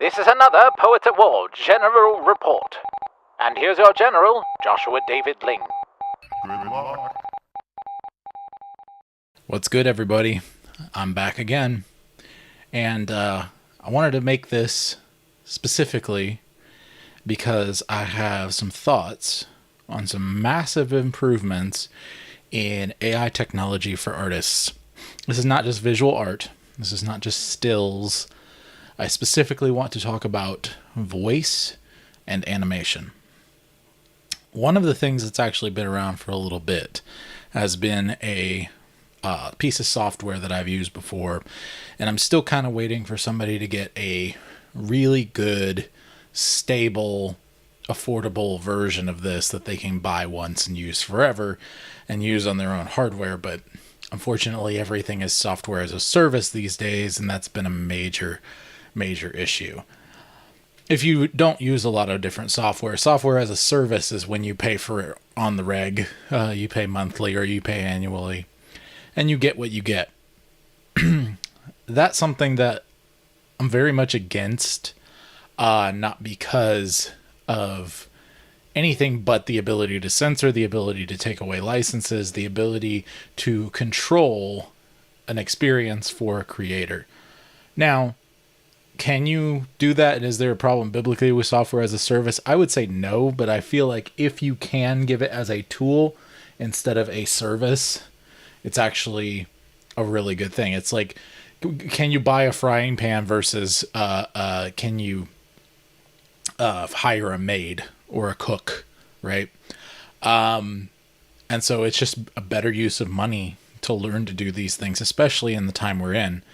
This is another Poet Award General Report. And here's your General, Joshua David Ling. Good luck. What's good, everybody? I'm back again. And I wanted to make this specifically because I have some thoughts on some massive improvements in AI technology for artists. This is not just visual art. This is not just stills. I specifically want to talk about voice and animation. One of the things that's actually been around for a little bit has been a piece of software that I've used before, and I'm still kind of waiting for somebody to get a really good, stable, affordable version of this that they can buy once and use forever and use on their own hardware. But unfortunately, everything is software as a service these days, and that's been a major issue. If you don't use a lot of different software as a service is when you pay for it on the reg. You pay monthly or you pay annually, and you get what you get. That's something that I'm very much against, not because of anything but the ability to censor, the ability to take away licenses, the ability to control an experience for a creator. Now, can you do that? And is there a problem biblically with software as a service? I would say no, but I feel like if you can give it as a tool instead of a service, it's actually a really good thing. It's like, can you buy a frying pan versus can you hire a maid or a cook, right? And so it's just a better use of money to learn to do these things, especially in the time we're in.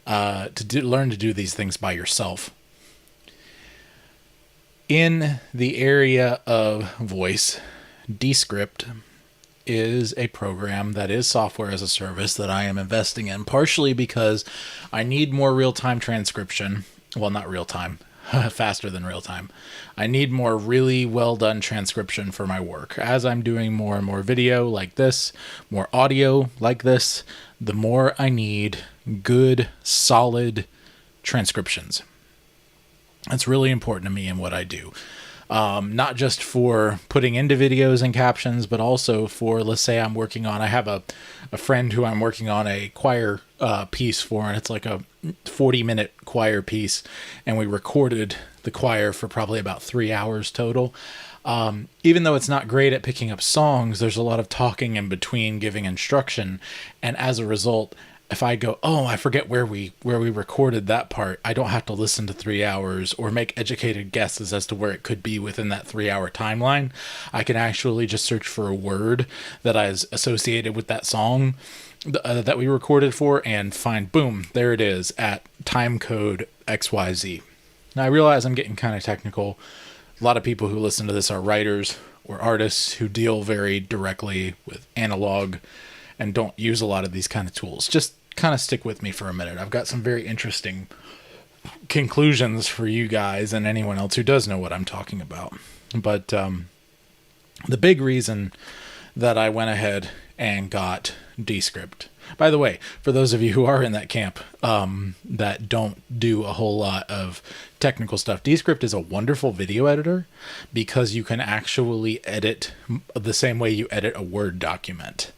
Learn to do these things by yourself. In the area of voice, Descript is a program that is software as a service that I am investing in, partially because I need more real-time transcription. Well, not real-time, faster than real-time. I need more really well-done transcription for my work. As I'm doing more and more video like this, more audio like this, the more I need good, solid transcriptions. It's really important to me in what I do. Not just for putting into videos and captions, but also for, let's say I have a friend who I'm working on a choir piece for, and it's like a 40-minute choir piece, and we recorded the choir for probably about 3 hours total. Even though it's not great at picking up songs, there's a lot of talking in between, giving instruction, and as a result, if I go, oh, I forget where we recorded that part, I don't have to listen to 3 hours or make educated guesses as to where it could be within that 3-hour timeline. I can actually just search for a word that is associated with that song that we recorded for and find, boom, there it is at time code XYZ. Now, I realize I'm getting kind of technical. A lot of people who listen to this are writers or artists who deal very directly with analog and don't use a lot of these kind of tools. Just kind of stick with me for a minute. I've got some very interesting conclusions for you guys and anyone else who does know what I'm talking about. But the big reason that I went ahead and got Descript. By the way, for those of you who are in that camp that don't do a whole lot of technical stuff, Descript is a wonderful video editor because you can actually edit the same way you edit a Word document.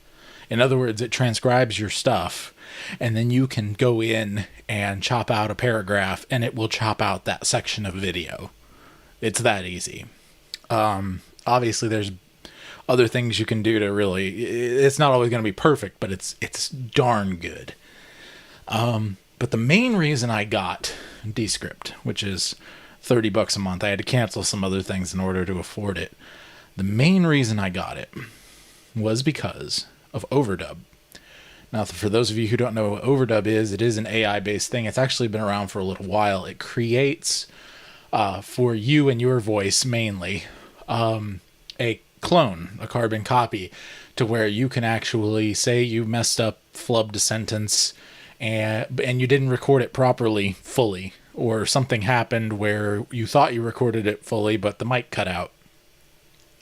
In other words, it transcribes your stuff, and then you can go in and chop out a paragraph, and it will chop out that section of video. It's that easy. Obviously, there's other things you can do to really... It's not always going to be perfect, but it's darn good. But the main reason I got Descript, which is $30 a month, I had to cancel some other things in order to afford it. The main reason I got it was because of Overdub. Now, for those of you who don't know what Overdub is, it is an AI-based thing. It's actually been around for a little while. It creates, for you and your voice mainly, a clone, a carbon copy, to where you can actually say you messed up, flubbed a sentence, and you didn't record it properly, fully, or something happened where you thought you recorded it fully, but the mic cut out.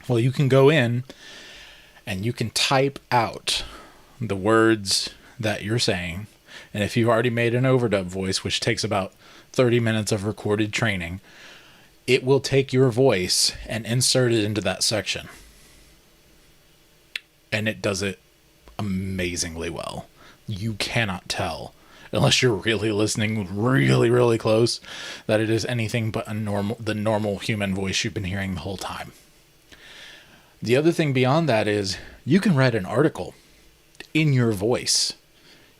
Well, you can go in and you can type out the words that you're saying. And if you've already made an overdub voice, which takes about 30 minutes of recorded training, it will take your voice and insert it into that section. And it does it amazingly well. You cannot tell, unless you're really listening really, really close, that it is anything but the normal human voice you've been hearing the whole time. The other thing beyond that is you can write an article in your voice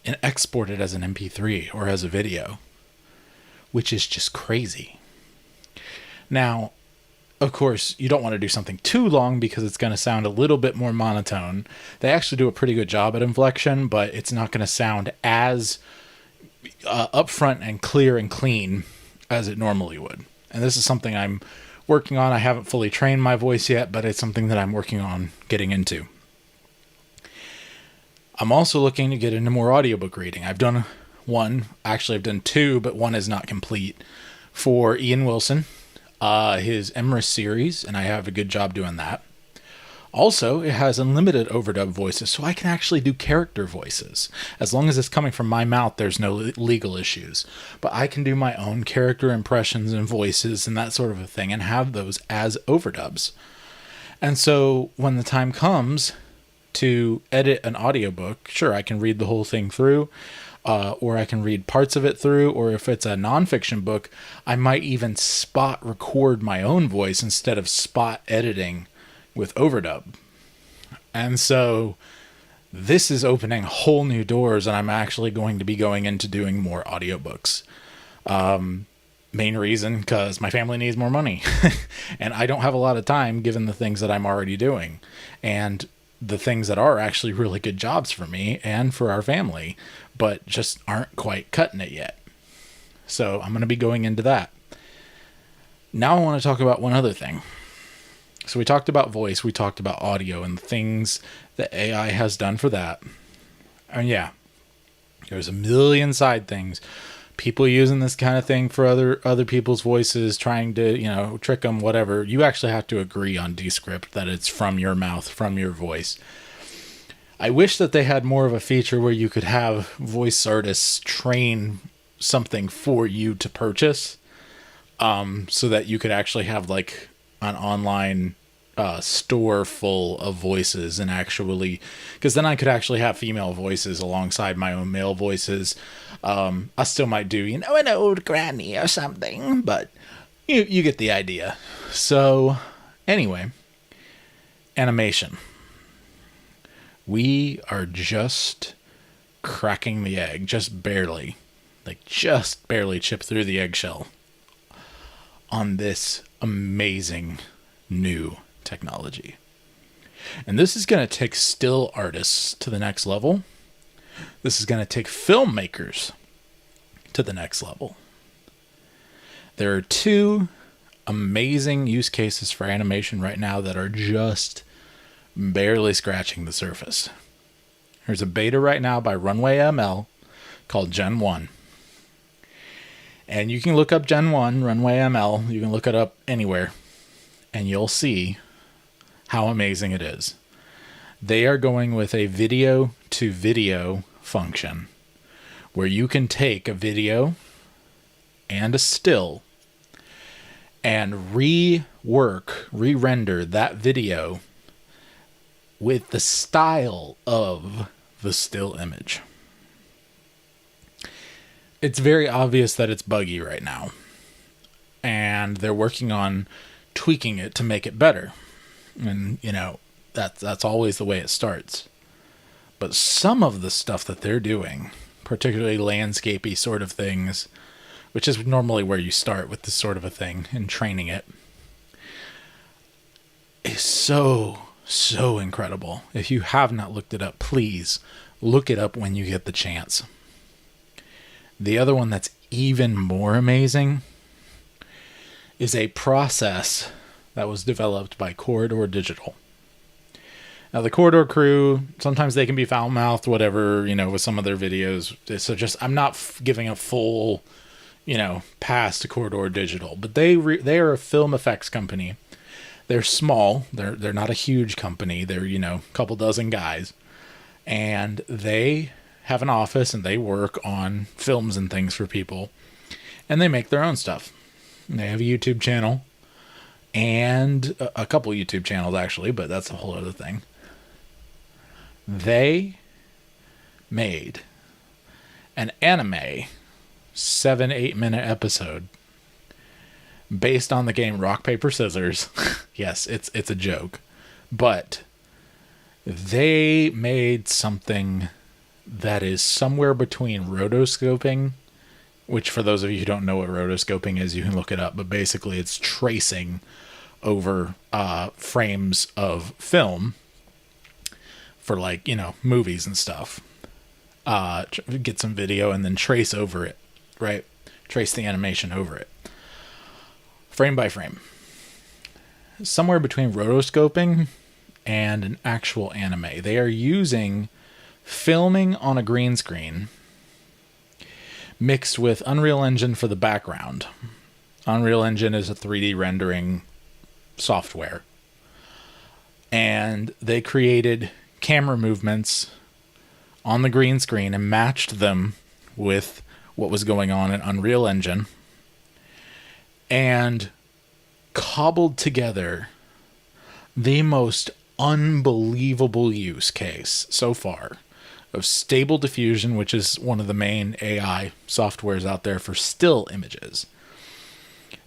and export it as an MP3 or as a video, which is just crazy. Now, of course, you don't want to do something too long because it's going to sound a little bit more monotone. They actually do a pretty good job at inflection, but it's not going to sound as upfront and clear and clean as it normally would. And this is something I'm working on. I haven't fully trained my voice yet, but it's something that I'm working on getting into. I'm also looking to get into more audiobook reading. I've done one. Actually, I've done two, but one is not complete. For Ian Wilson, his Emrys series, and I have a good job doing that. Also, it has unlimited overdub voices, so I can actually do character voices. As long as it's coming from my mouth, there's no legal issues. But I can do my own character impressions and voices and that sort of a thing, and have those as overdubs. And so, when the time comes to edit an audiobook, sure, I can read the whole thing through, or I can read parts of it through, or if it's a nonfiction book, I might even spot record my own voice instead of spot editing with overdub. And so this is opening whole new doors, and I'm actually going to be going into doing more audiobooks. Main reason, because my family needs more money, and I don't have a lot of time given the things that I'm already doing, and the things that are actually really good jobs for me and for our family, but just aren't quite cutting it yet. So I'm going to be going into that. Now I want to talk about one other thing. So we talked about voice, we talked about audio, and the things that AI has done for that. And yeah, there's a million side things. People using this kind of thing for other people's voices, trying to, trick them, whatever. You actually have to agree on Descript that it's from your mouth, from your voice. I wish that they had more of a feature where you could have voice artists train something for you to purchase, so that you could actually have like an online store full of voices, and actually, because then I could actually have female voices alongside my own male voices. I still might do, an old granny or something, but you get the idea. So anyway, animation. We are just cracking the egg, just barely chip through the eggshell on this amazing new technology. And this is going to take still artists to the next level. This is going to take filmmakers to the next level. There are two amazing use cases for animation right now that are just barely scratching the surface. There's a beta right now by Runway ML called Gen 1. And you can look up Gen 1, Runway ML. You can look it up anywhere, and you'll see how amazing it is. They are going with a video-to-video function where you can take a video and a still and re-render that video with the style of the still image. It's very obvious that it's buggy right now, and they're working on tweaking it to make it better. And, that's always the way it starts. But some of the stuff that they're doing, particularly landscapey sort of things, which is normally where you start with this sort of a thing and training it, is so incredible. If you have not looked it up, please look it up when you get the chance. The other one that's even more amazing is a process that was developed by Corridor Digital. Now, the Corridor crew, sometimes they can be foul-mouthed, whatever, with some of their videos. So I'm not giving a full, pass to Corridor Digital. But they are a film effects company. They're small. They're not a huge company. They're, a couple dozen guys. And they have an office, and they work on films and things for people. and they make their own stuff. They have a YouTube channel and a couple YouTube channels actually, but that's a whole other thing. They made an anime 7-8 minute episode based on the game Rock Paper Scissors. Yes, it's a joke, but they made something that is somewhere between rotoscoping, which for those of you who don't know what rotoscoping is, you can look it up, but basically it's tracing over frames of film for, like, you know, movies and stuff. Get some video and then trace over it, right? Trace the animation over it. Frame by frame. Somewhere between rotoscoping and an actual anime. They are using filming on a green screen mixed with Unreal Engine for the background. Unreal Engine is a 3D rendering software. And they created camera movements on the green screen and matched them with what was going on in Unreal Engine and cobbled together the most unbelievable use case so far of Stable Diffusion, which is one of the main AI softwares out there for still images,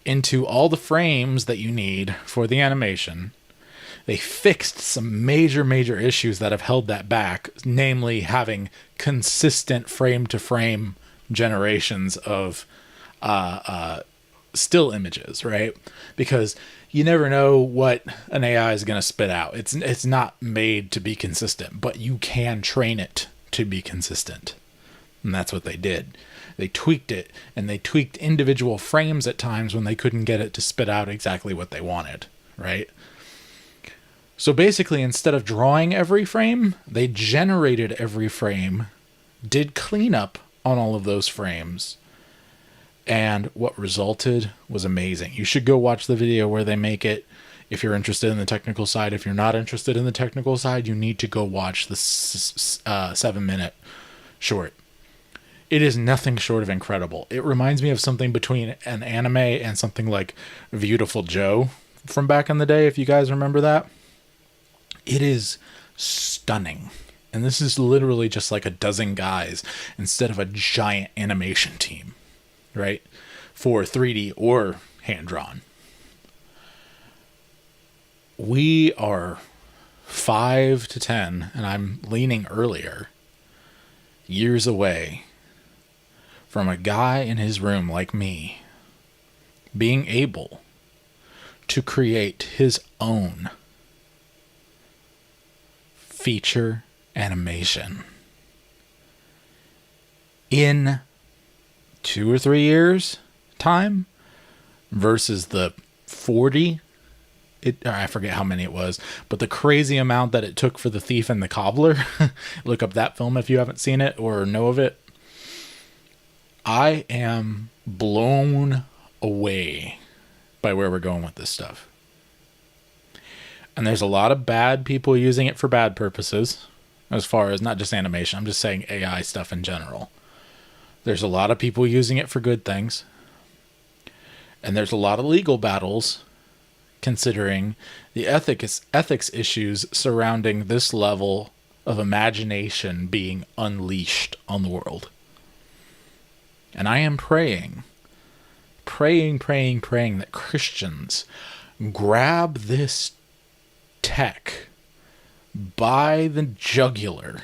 into all the frames that you need for the animation. They fixed some major issues that have held that back, namely having consistent frame-to-frame generations of still images, right? Because you never know what an AI is going to spit out. It's not made to be consistent, but you can train it to be consistent. And that's what they did. They tweaked it, and they tweaked individual frames at times when they couldn't get it to spit out exactly what they wanted, right? So basically, instead of drawing every frame, they generated every frame, did cleanup on all of those frames, and what resulted was amazing. You should go watch the video where they make it if you're interested in the technical side. If you're not interested in the technical side, you need to go watch the 7-minute short. It is nothing short of incredible. It reminds me of something between an anime and something like Beautiful Joe from back in the day, if you guys remember that. It is stunning. And this is literally just like a dozen guys instead of a giant animation team, right? For 3D or hand-drawn. We are 5 to 10, and I'm leaning earlier, years away from a guy in his room like me being able to create his own feature animation in 2 or 3 years time versus the 40, I forget how many it was, but the crazy amount that it took for The Thief and the Cobbler. Look up that film if you haven't seen it or know of it. I am blown away by where we're going with this stuff. And there's a lot of bad people using it for bad purposes, as far as not just animation. I'm just saying AI stuff in general. There's a lot of people using it for good things. And there's a lot of legal battles considering the ethics issues surrounding this level of imagination being unleashed on the world. And I am praying that Christians grab this tech by the jugular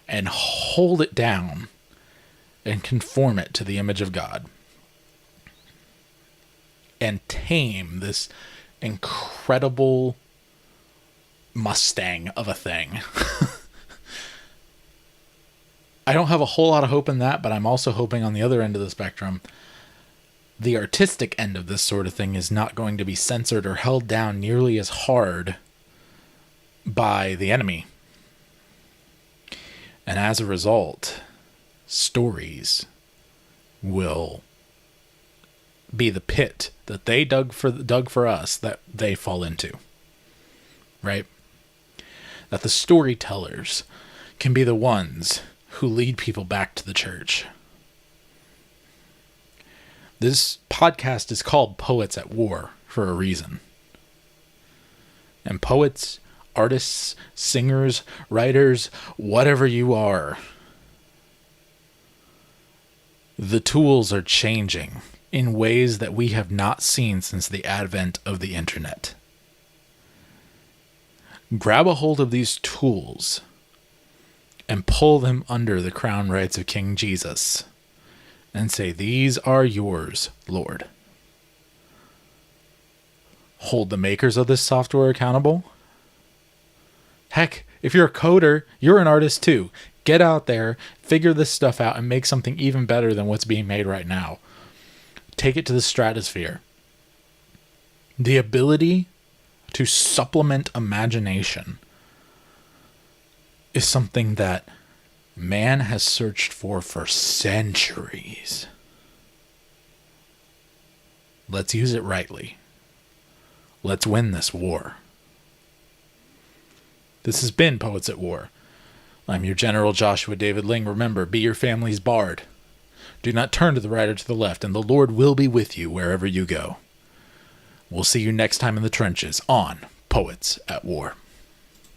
and hold it down and conform it to the image of God and tame this incredible Mustang of a thing. I don't have a whole lot of hope in that, but I'm also hoping on the other end of the spectrum, the artistic end of this sort of thing is not going to be censored or held down nearly as hard by the enemy. And as a result, stories will be the pit that they dug for us that they fall into. Right? That the storytellers can be the ones who lead people back to the church. This podcast is called Poets at War for a reason. And poets, artists, singers, writers, whatever you are, the tools are changing in ways that we have not seen since the advent of the internet. Grab a hold of these tools and pull them under the crown rights of King Jesus and say, "These are yours, Lord." Hold the makers of this software accountable. Heck, if you're a coder, you're an artist too. Get out there, figure this stuff out, and make something even better than what's being made right now. Take it to the stratosphere. The ability to supplement imagination is something that man has searched for centuries. Let's use it rightly. Let's win this war. This has been Poets at War. I'm your General Joshua David Ling. Remember, be your family's bard. Do not turn to the right or to the left, and the Lord will be with you wherever you go. We'll see you next time in the trenches on Poets at War.